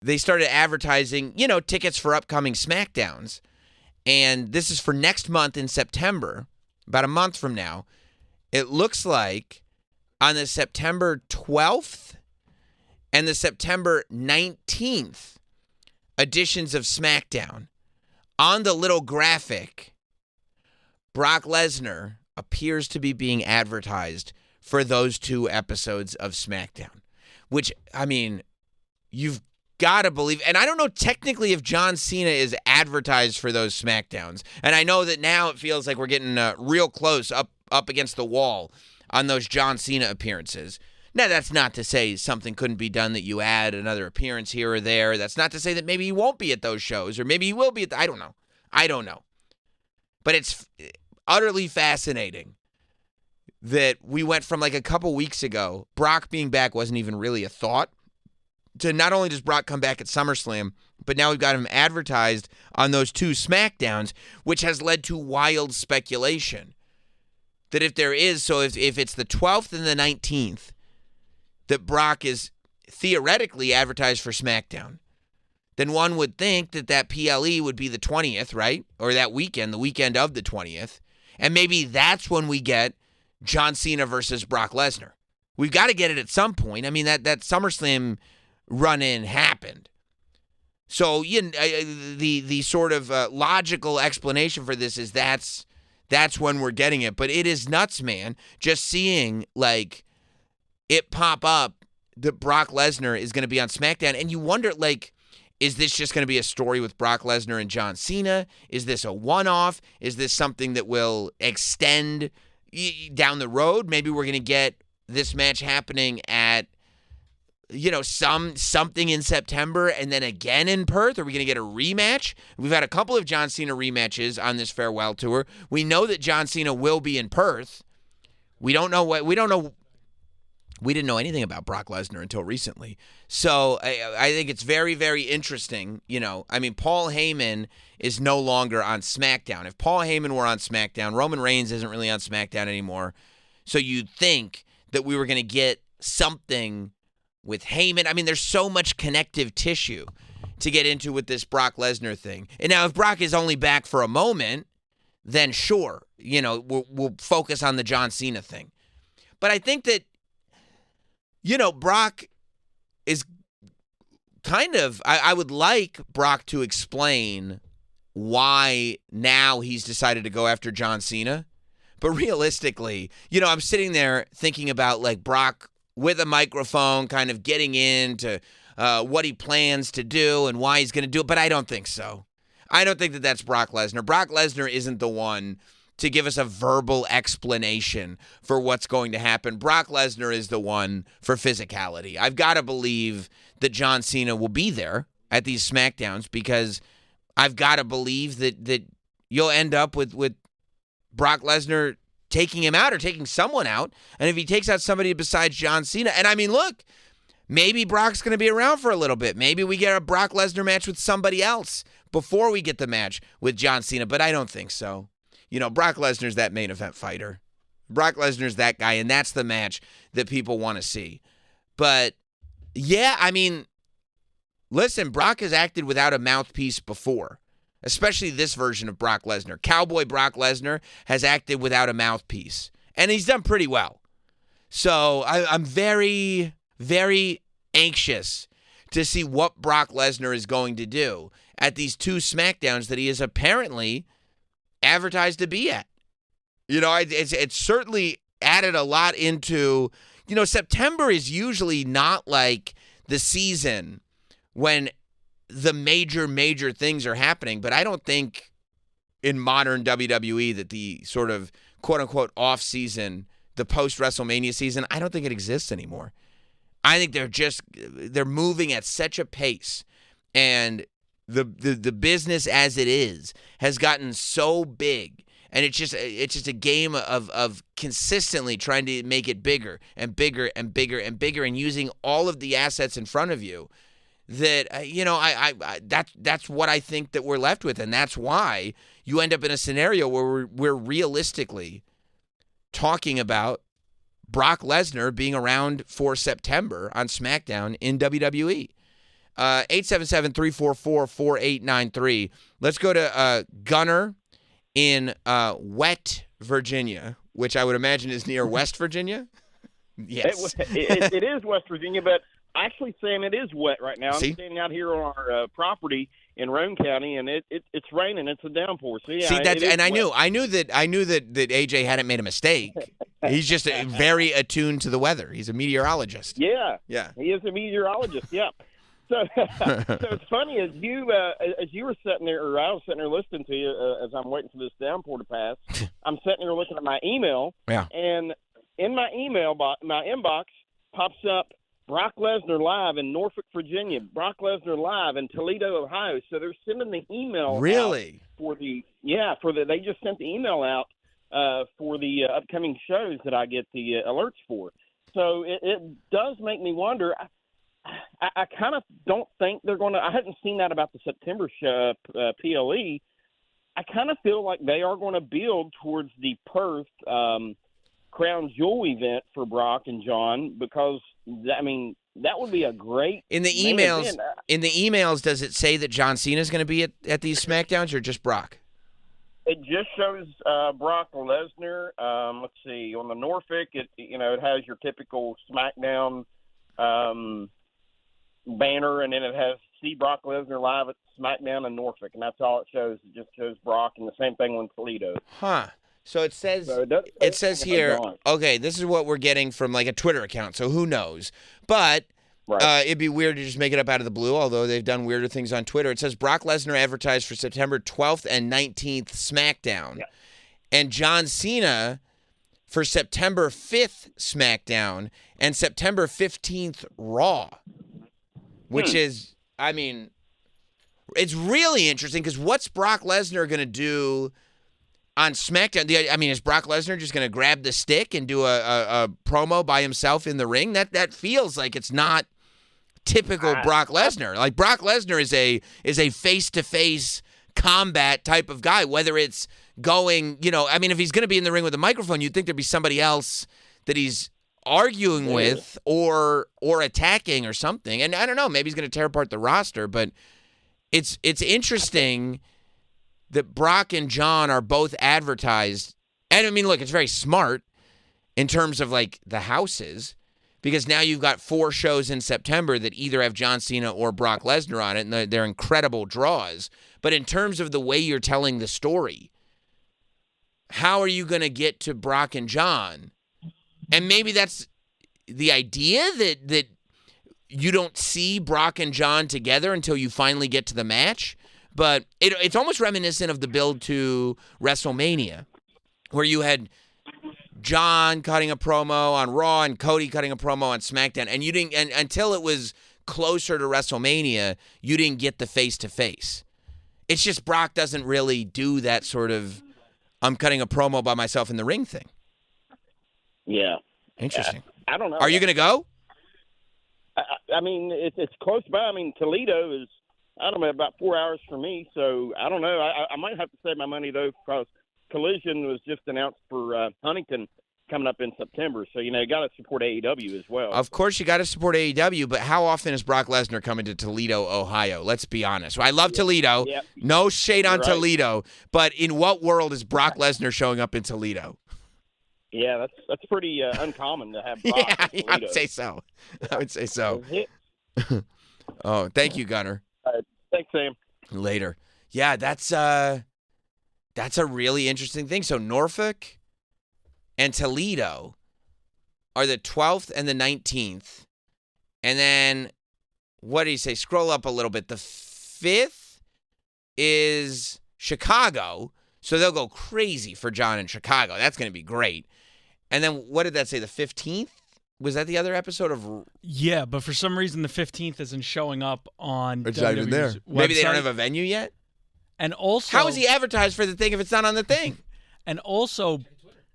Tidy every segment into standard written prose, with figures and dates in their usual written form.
they started advertising, tickets for upcoming Smackdowns. And this is for next month in September, about a month from now. It looks like on the September 12th and the September 19th editions of Smackdown, on the little graphic, Brock Lesnar appears to be being advertised for those 2 episodes of Smackdown, which, I mean, you've got to believe. And I don't know technically if John Cena is advertised for those Smackdowns. And I know that now it feels like we're getting real close up against the wall on those John Cena appearances. Now, that's not to say something couldn't be done that you add another appearance here or there. That's not to say that maybe he won't be at those shows, or maybe he will be at I don't know. But it's utterly fascinating that we went from like a couple weeks ago, Brock being back wasn't even really a thought, to not only does Brock come back at SummerSlam, but now we've got him advertised on those 2 Smackdowns, which has led to wild speculation. That if there is, so if it's the 12th and the 19th, that Brock is theoretically advertised for SmackDown, then one would think that PLE would be the 20th, right? Or that weekend, the weekend of the 20th. And maybe that's when we get John Cena versus Brock Lesnar. We've got to get it at some point. I mean, that SummerSlam run-in happened. So the sort of logical explanation for this is that's when we're getting it. But it is nuts, man, just seeing like it pop up that Brock Lesnar is going to be on SmackDown. And you wonder, like, is this just going to be a story with Brock Lesnar and John Cena? Is this a one-off? Is this something that will extend down the road? Maybe we're going to get this match happening at, something in September and then again in Perth. Are we going to get a rematch? We've had a couple of John Cena rematches on this farewell tour. We know that John Cena will be in Perth. We didn't know anything about Brock Lesnar until recently. So I think it's very, very interesting. Paul Heyman is no longer on SmackDown. If Paul Heyman were on SmackDown, Roman Reigns isn't really on SmackDown anymore. So you'd think that we were going to get something with Heyman. I mean, there's so much connective tissue to get into with this Brock Lesnar thing. And now if Brock is only back for a moment, then sure, we'll focus on the John Cena thing. But I think that, Brock is kind of, I would like Brock to explain why now he's decided to go after John Cena. But realistically, I'm sitting there thinking about like Brock with a microphone kind of getting into what he plans to do and why he's going to do it. But I don't think so. I don't think that that's Brock Lesnar. Brock Lesnar isn't the one to give us a verbal explanation for what's going to happen. Brock Lesnar is the one for physicality. I've got to believe that John Cena will be there at these SmackDowns because I've got to believe that you'll end up with Brock Lesnar taking him out or taking someone out. And if he takes out somebody besides John Cena, and I mean, look, maybe Brock's going to be around for a little bit. Maybe we get a Brock Lesnar match with somebody else before we get the match with John Cena, but I don't think so. Brock Lesnar's that main event fighter. Brock Lesnar's that guy, and that's the match that people want to see. But, yeah, I mean, listen, Brock has acted without a mouthpiece before, especially this version of Brock Lesnar. Cowboy Brock Lesnar has acted without a mouthpiece, and he's done pretty well. So I'm very, very anxious to see what Brock Lesnar is going to do at these 2 SmackDowns that he is apparently advertised to be at. It's certainly added a lot into, September is usually not like the season when the major things are happening, but I don't think in modern WWE that the sort of quote-unquote off-season, the post-WrestleMania season, I don't think it exists anymore. I think they're moving at such a pace, and the business as it is has gotten so big, and it's just a game of consistently trying to make it bigger and bigger and bigger and bigger, and using all of the assets in front of you. That that's what I think that we're left with, and that's why you end up in a scenario where we're realistically talking about Brock Lesnar being around for September on SmackDown in WWE. 877-344-4893. Let's go to Gunner in Wet, Virginia, which I would imagine is near West Virginia. Yes. It is West Virginia, but actually, Sam, it is wet right now. See? I'm standing out here on our property in Roane County, and it's raining. It's a downpour. So, yeah, See, that's, and I wet. knew that AJ hadn't made a mistake. He's just very attuned to the weather. He's a meteorologist. Yeah, Yeah. He is a meteorologist. Yeah. So it's funny as you were sitting there, or I was sitting there listening to you as I'm waiting for this downpour to pass. I'm sitting there looking at my email, and in my email, my inbox pops up Brock Lesnar live in Norfolk, Virginia. Brock Lesnar live in Toledo, Ohio. So they're sending the email. Really? Out they just sent the email out for the upcoming shows that I get the alerts for. So it does make me wonder. I kind of don't think they're going to – I hadn't seen that about the September show, PLE. I kind of feel like they are going to build towards the Perth Crown Jewel event for Brock and John because, that would be a great in the emails. event. In the emails, does it say that John Cena is going to be at these SmackDowns or just Brock? It just shows Brock Lesnar. Let's see. On the Norfolk, it has your typical SmackDown banner, and then it has see Brock Lesnar live at SmackDown in Norfolk, and that's all it shows. It just shows Brock, and the same thing on Toledo. Huh. So it says here, okay, this is what we're getting from like a Twitter account, so who knows? But it'd be weird to just make it up out of the blue, although they've done weirder things on Twitter. It says Brock Lesnar advertised for September 12th and 19th SmackDown, and John Cena for September 5th SmackDown and September 15th Raw, which is, it's really interesting because what's Brock Lesnar going to do on SmackDown? Is Brock Lesnar just going to grab the stick and do a promo by himself in the ring? That feels like it's not typical Brock Lesnar. Like Brock Lesnar is a face-to-face combat type of guy, whether it's going, if he's going to be in the ring with a microphone, you'd think there'd be somebody else that he's arguing with or attacking or something. And I don't know, maybe he's going to tear apart the roster, but it's interesting that Brock and John are both advertised. And look, it's very smart in terms of like the houses, because now you've got 4 shows in September that either have John Cena or Brock Lesnar on it, and they're incredible draws. But in terms of the way you're telling the story, how are you going to get to Brock and John? And maybe that's the idea that you don't see Brock and John together until you finally get to the match. But it's almost reminiscent of the build to WrestleMania, where you had John cutting a promo on Raw and Cody cutting a promo on SmackDown, and you didn't. And until it was closer to WrestleMania, you didn't get the face-to-face. It's just Brock doesn't really do that sort of I'm cutting a promo by myself in the ring thing. Yeah. Interesting. I don't know. Are you going to go? It's close by. Toledo is, about 4 hours from me, so I don't know. I might have to save my money, though, because Collision was just announced for Huntington coming up in September, so, you got to support AEW as well. Of course, you got to support AEW, but how often is Brock Lesnar coming to Toledo, Ohio? Let's be honest. I love Toledo. Yep. No shade on Toledo, but in what world is Brock Lesnar showing up in Toledo? Yeah, that's pretty uncommon to have Brock in Toledo. I would say so. Oh, thank you, Gunner. Thanks, Sam. Later. Yeah, that's a really interesting thing. So Norfolk and Toledo are the 12th and the 19th. And then, what do you say? Scroll up a little bit. The 5th is Chicago. So they'll go crazy for John in Chicago. That's going to be great. And then, what did that say? The 15th? Was that the other episode of? Yeah, but for some reason the 15th isn't showing up on it's not even there. website. Maybe they don't have a venue yet? And also, how is he advertised for the thing if it's not on the thing? And also,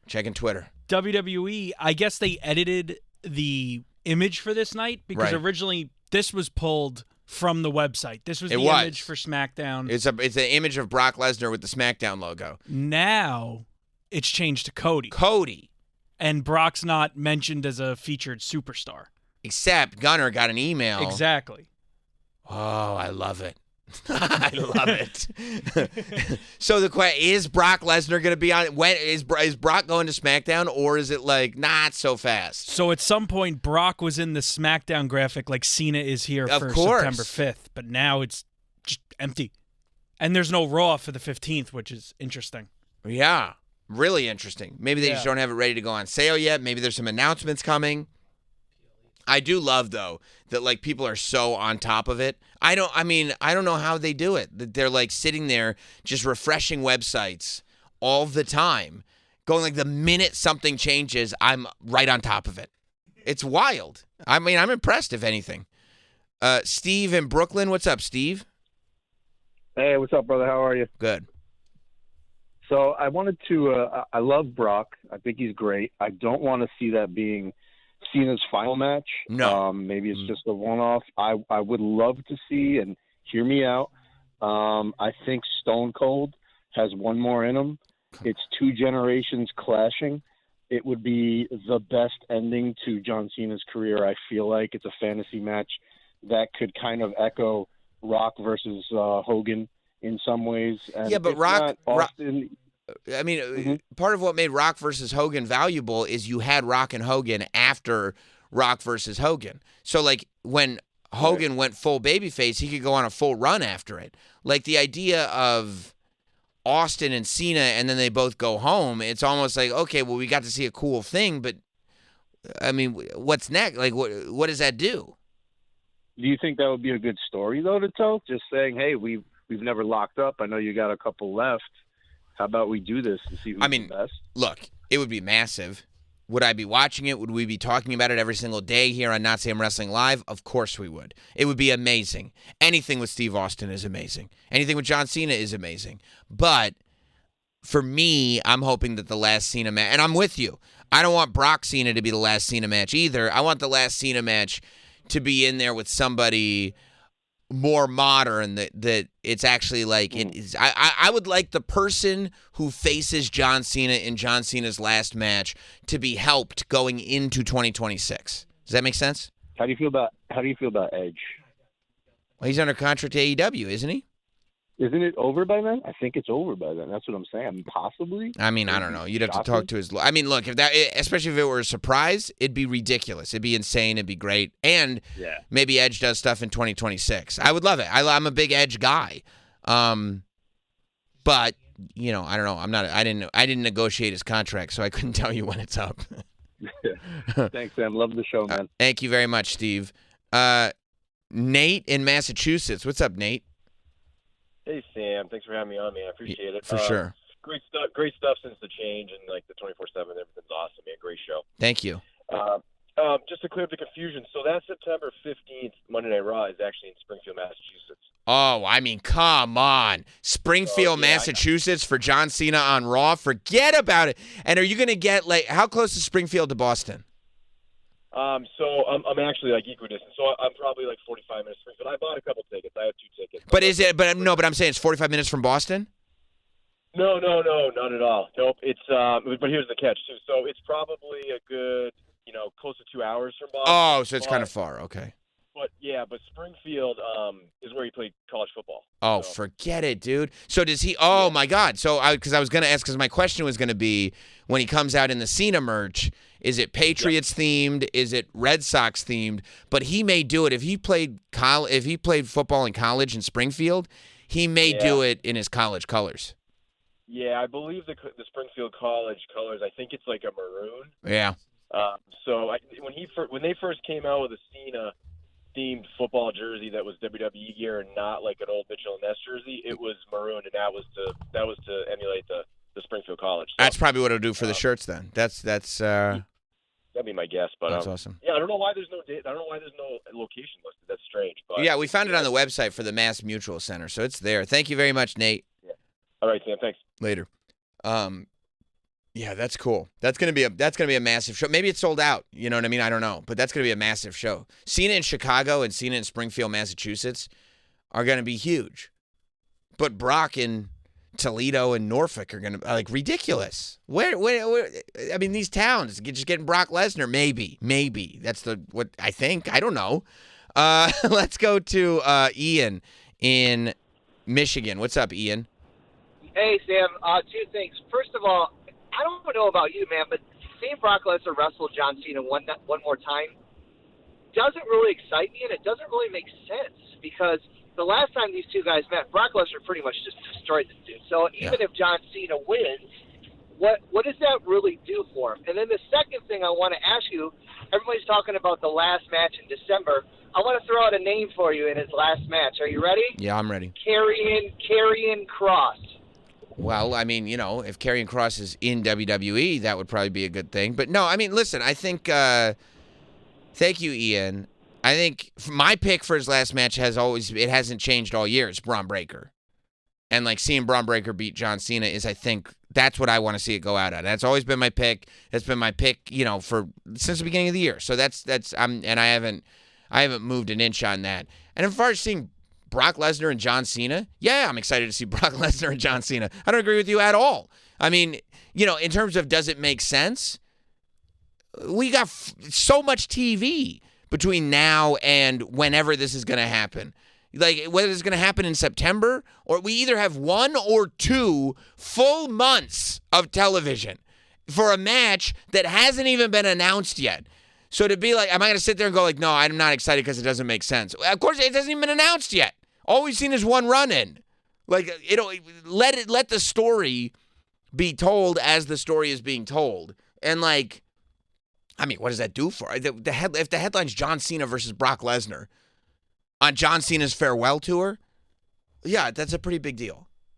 checking Twitter. WWE, I guess they edited the image for this night because originally this was pulled from the website. This was the image for SmackDown. It's an image of Brock Lesnar with the SmackDown logo. Now it's changed to Cody. And Brock's not mentioned as a featured superstar. Except Gunner got an email. Exactly. Oh, I love it. I love it. So the question is: Brock Lesnar going to be on? When is Brock going to SmackDown, or is it like not so fast? So at some point, Brock was in the SmackDown graphic like Cena is here for September 5th, but now it's just empty, and there's no Raw for the 15th, which is interesting. Yeah, really interesting. Maybe they just don't have it ready to go on sale yet. Maybe there's some announcements coming. I do love, though, that, like, people are so on top of it. I don't know how they do it. That they're, like, sitting there just refreshing websites all the time, going, like, the minute something changes, I'm right on top of it. It's wild. I mean, I'm impressed, if anything. Steve in Brooklyn. What's up, Steve? Hey, what's up, brother? How are you? Good. So I wanted to I love Brock. I think he's great. I don't want to see that being Cena's final match. No. Maybe it's just a one-off. I would love to see, and hear me out, I think Stone Cold has one more in him. It's two generations clashing. It would be the best ending to John Cena's career, I feel like. It's a fantasy match that could kind of echo Rock versus Hogan in some ways. And yeah, but Austin, I mean, part of what made Rock versus Hogan valuable is you had Rock and Hogan after Rock versus Hogan. So, like, when Hogan went full babyface, he could go on a full run after it. Like, the idea of Austin and Cena and then they both go home, it's almost like, okay, well, we got to see a cool thing, but, I mean, what's next? Like, what does that do? Do you think that would be a good story, though, to tell? Just saying, hey, we've never locked up. I know you got a couple left. How about we do this and see who's the best? Look, it would be massive. Would I be watching it? Would we be talking about it every single day here on Notsam Wrestling Live? Of course we would. It would be amazing. Anything with Steve Austin is amazing. Anything with John Cena is amazing. But for me, I'm hoping that the last Cena match, and I'm with you. I don't want Brock Cena to be the last Cena match either. I want the last Cena match to be in there with somebody more modern, that it's actually like I would like the person who faces John Cena in John Cena's last match to be helped going into 2026. Does that make sense? How do you feel about Edge? Well, he's under contract to AEW, isn't he? Isn't it over by then? I think it's over by then. That's what I'm saying. I mean, possibly. I mean, I don't know. You'd have to talk to his. I mean, look, especially if it were a surprise, it'd be ridiculous. It'd be insane. It'd be great. And maybe Edge does stuff in 2026. I would love it. I'm a big Edge guy. But you know, I don't know. I didn't negotiate his contract, so I couldn't tell you when it's up. Thanks, Sam. Love the show, man. Thank you very much, Steve. Nate in Massachusetts. What's up, Nate? Hey, Sam. Thanks for having me on, man. I appreciate it. For sure. Great stuff since the change and like the 24/7. Everything's awesome, man. Great show. Thank you. Just to clear up the confusion, so that September 15th Monday Night Raw is actually in Springfield, Massachusetts. Oh, I mean, come on. Springfield, Massachusetts for John Cena on Raw? Forget about it. And are you going to get, like, how close is Springfield to Boston? So I'm actually like equidistant. So I'm probably like 45 minutes from Springfield. I bought a couple tickets. I have 2 tickets. But is it? But I'm saying it's 45 minutes from Boston. No, not at all. Nope. It's but here's the catch too. So it's probably a good, close to 2 hours from Boston. Oh, so it's kind of far. Okay. But Springfield is where he played college football. Oh, so. Forget it, dude. So does he? Oh my God. So because I was going to ask, because my question was going to be, when he comes out in the Cena merch, is it Patriots themed? Is it Red Sox themed? But he may do it if he played football in college in Springfield. He may do it in his college colors. Yeah, I believe the Springfield College colors. I think it's like a maroon. Yeah. So when they first came out with a Cena themed football jersey that was WWE gear and not like an old Mitchell and Ness jersey, it was maroon, and that was to emulate the Springfield College. So, that's probably what it'll do for the shirts then. That's that'd be my guess, but that's awesome. Yeah, I don't know why there's no date. I don't know why there's no location listed. That's strange. But yeah, we found it on the website for the Mass Mutual Center, so it's there. Thank you very much, Nate. Yeah. All right, Sam. Thanks. Later. Yeah, that's cool. That's gonna be a massive show. Maybe it's sold out. You know what I mean? I don't know, but that's gonna be a massive show. Cena in Chicago and Cena in Springfield, Massachusetts, are gonna be huge. But Brock in Toledo and Norfolk are gonna like ridiculous. Where? I mean, these towns just getting Brock Lesnar. Maybe that's what I think. I don't know. Let's go to Ian in Michigan. What's up, Ian? Hey, Sam. Two things. First of all, I don't know about you, man, but seeing Brock Lesnar wrestle John Cena one more time doesn't really excite me, and it doesn't really make sense because the last time these two guys met, Brock Lesnar pretty much just destroyed this dude. So even if John Cena wins, what does that really do for him? And then the second thing I want to ask you, everybody's talking about the last match in December. I want to throw out a name for you in his last match. Are you ready? Yeah, I'm ready. Karrion Kross. Well, I mean, if Karrion Kross is in WWE, that would probably be a good thing. But no, I mean, listen, I think, thank you, Ian. I think my pick for his last match it hasn't changed all year. It's Braun Breaker. And like seeing Braun Breaker beat John Cena is, I think, that's what I want to see it go out at. That's always been my pick. That's been my pick, since the beginning of the year. So I haven't moved an inch on that. And as far as seeing Brock Lesnar and John Cena, yeah, I'm excited to see Brock Lesnar and John Cena. I don't agree with you at all. I mean, in terms of does it make sense? We got so much TV between now and whenever this is going to happen. Like, whether it's going to happen in September, or we either have 1 or 2 full months of television for a match that hasn't even been announced yet. So to be like, am I going to sit there and go like, no, I'm not excited because it doesn't make sense? Of course, it hasn't even been announced yet. All we've seen is one run-in. Like, let the story be told as the story is being told. And like, I mean, what does that do for if the headline's John Cena versus Brock Lesnar on John Cena's farewell tour? Yeah, that's a pretty big deal.